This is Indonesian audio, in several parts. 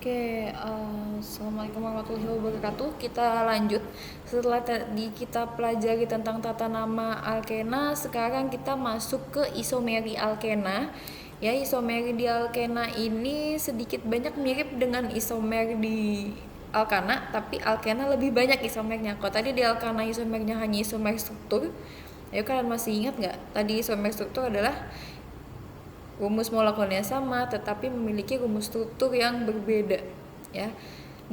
Oke, Assalamualaikum warahmatullahi wabarakatuh. Kita lanjut. Setelah tadi kita pelajari tentang tata nama alkena, sekarang kita masuk ke isomeri alkena. Ya, isomeri di alkena ini sedikit banyak mirip dengan isomer di alkana, tapi alkena lebih banyak isomernya. Kalau tadi di alkana isomernya hanya isomer struktur, ayo kalian masih ingat nggak? Tadi isomer struktur adalah rumus molekulnya sama tetapi memiliki rumus struktur yang berbeda, ya.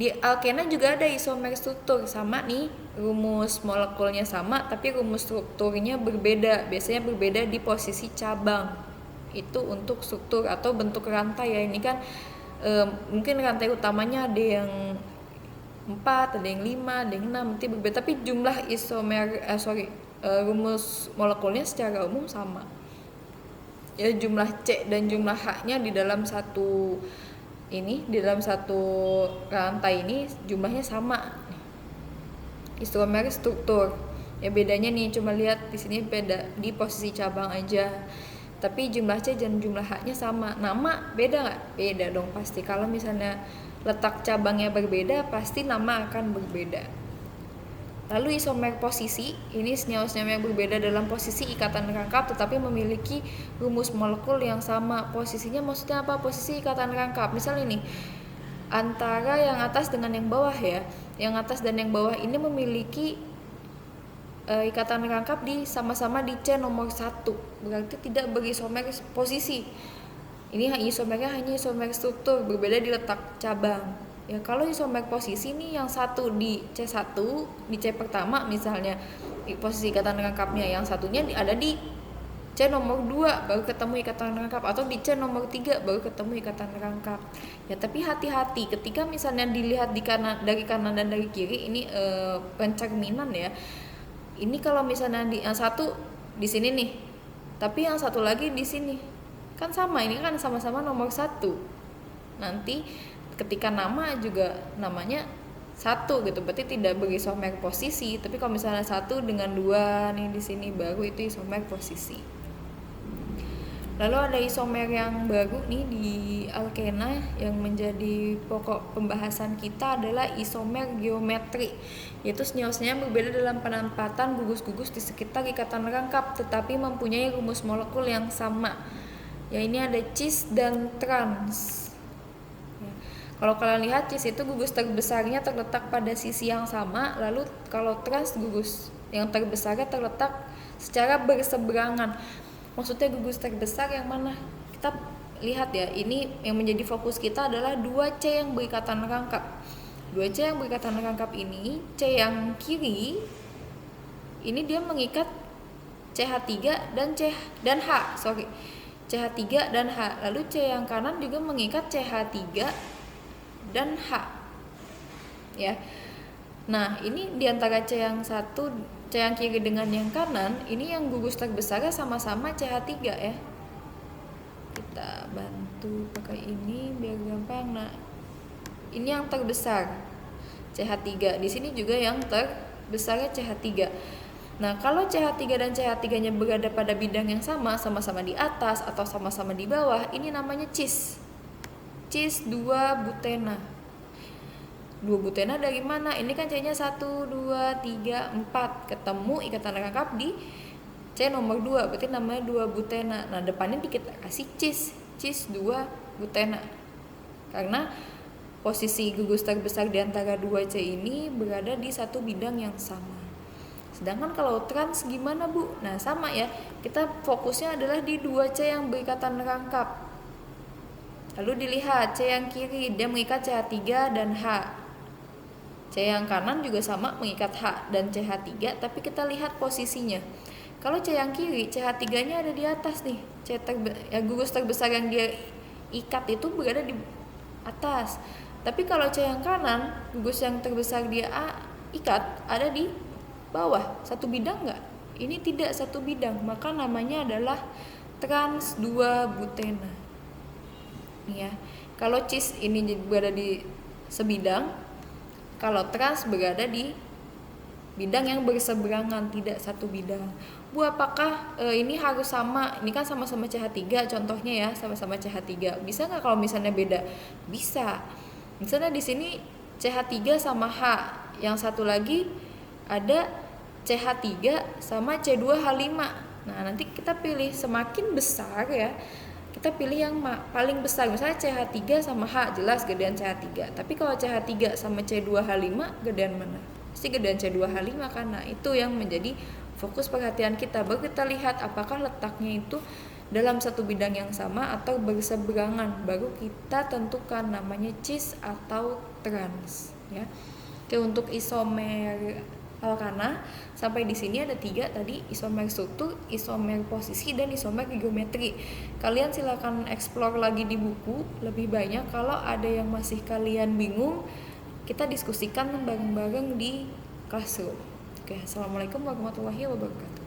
Di alkena juga ada isomer struktur, sama nih, rumus molekulnya sama tapi rumus strukturnya berbeda. Biasanya berbeda di posisi cabang. Itu untuk struktur atau bentuk rantai ya. Ini kan mungkin rantai utamanya ada yang 4, ada yang 5, ada yang 6, nanti berbeda, tapi jumlah rumus molekulnya secara umum sama. Ya, jumlah C dan jumlah H-nya di dalam satu rantai ini jumlahnya sama. Isomer struktur. Ya, bedanya nih cuma lihat di sini beda di posisi cabang aja. Tapi jumlah C dan jumlah H-nya sama. Nama beda nggak? Beda dong pasti. Kalau misalnya letak cabangnya berbeda, pasti nama akan berbeda. Lalu isomer posisi, ini senyawa-senyawa yang berbeda dalam posisi ikatan rangkap tetapi memiliki rumus molekul yang sama. Posisinya maksudnya apa? Posisi ikatan rangkap. Misal ini, antara yang atas dengan yang bawah ya. Yang atas dan yang bawah ini memiliki ikatan rangkap sama-sama di C nomor 1. Berarti tidak berisomer posisi. Ini isomernya hanya isomer struktur, berbeda di letak cabang. Ya, kalau isomer posisi nih yang satu di C1, di C pertama misalnya, di posisi ikatan rangkapnya, yang satunya ada di C nomor 2 baru ketemu ikatan rangkap, atau di C nomor 3 baru ketemu ikatan rangkap. Ya, tapi hati-hati ketika misalnya dilihat dari kanan dan dari kiri, ini pencerminan ya. Ini kalau misalnya yang satu di sini nih, tapi yang satu lagi di sini, kan sama, ini kan sama-sama nomor 1. Nanti ketika nama juga namanya 1 gitu, berarti tidak berisomer posisi. Tapi kalau misalnya 1 dengan 2 nih di sini, baru itu isomer posisi. Lalu ada isomer yang baru nih di alkena yang menjadi pokok pembahasan kita adalah isomer geometri, yaitu senyawa-senyawa berbeda dalam penempatan gugus-gugus di sekitar ikatan rangkap tetapi mempunyai rumus molekul yang sama. Ya, ini ada cis dan trans. Kalau kalian lihat, cis itu gugus terbesarnya terletak pada sisi yang sama, lalu kalau trans gugus yang terbesarnya terletak secara berseberangan. Maksudnya gugus terbesar yang mana? Kita lihat ya, ini yang menjadi fokus kita adalah 2C yang berikatan rangkap. 2C yang berikatan rangkap ini, C yang kiri ini dia mengikat CH3 dan H. CH3 dan H. Lalu C yang kanan juga mengikat CH3 dan H, ya. Nah, ini diantara C yang kiri dengan yang kanan, ini yang gugus terbesarnya sama-sama CH3 ya. Kita bantu pakai ini biar gampang. Nah, ini yang terbesar CH3. Di sini juga yang terbesarnya CH3. Nah, kalau CH3 dan CH3-nya berada pada bidang yang sama-sama di atas atau sama-sama di bawah, ini namanya cis. Cis 2 butena. 2 butena dari mana? Ini kan C-nya 1, 2, 3, 4. Ketemu ikatan rangkap di C nomor 2, berarti namanya 2 butena. Nah, depannya kita kasih cis 2 butena. Karena posisi gugus terbesar di antara 2C ini berada di satu bidang yang sama. Sedangkan kalau trans gimana, Bu? Nah, sama ya. Kita fokusnya adalah di 2C yang berikatan rangkap. Lalu dilihat C yang kiri, dia mengikat CH3 dan H. C yang kanan juga sama mengikat H dan CH3, tapi kita lihat posisinya. Kalau C yang kiri, CH3-nya ada di atas nih. Gugus terbesar yang dia ikat itu berada di atas. Tapi kalau C yang kanan, gugus yang terbesar dia ikat ada di bawah. Satu bidang nggak? Ini tidak satu bidang, maka namanya adalah trans 2 butena. Ya, kalau cis ini berada di sebidang, kalau trans berada di bidang yang berseberangan, tidak satu bidang. Bu, apakah ini harus sama? Ini kan sama-sama CH3 contohnya ya, sama-sama CH3. Bisa nggak kalau misalnya beda? Bisa. Misalnya di sini CH3 sama H, yang satu lagi ada CH3 sama C2H5. Nah, nanti kita pilih semakin besar ya, kita pilih yang paling besar. Misalnya CH3 sama H, jelas gedean CH3. Tapi kalau CH3 sama C2H5, gedean mana? Pasti gedean C2H5 karena itu yang menjadi fokus perhatian kita. Baru kita lihat apakah letaknya itu dalam satu bidang yang sama atau berseberangan. Baru kita tentukan namanya cis atau trans ya. Oke, untuk isomer alkana sampai di sini ada 3 tadi, isomer struktur, isomer posisi, dan isomer geometri. Kalian silakan explore lagi di buku lebih banyak. Kalau ada yang masih kalian bingung, kita diskusikan bareng-bareng di classroom. Oke, assalamualaikum warahmatullahi wabarakatuh.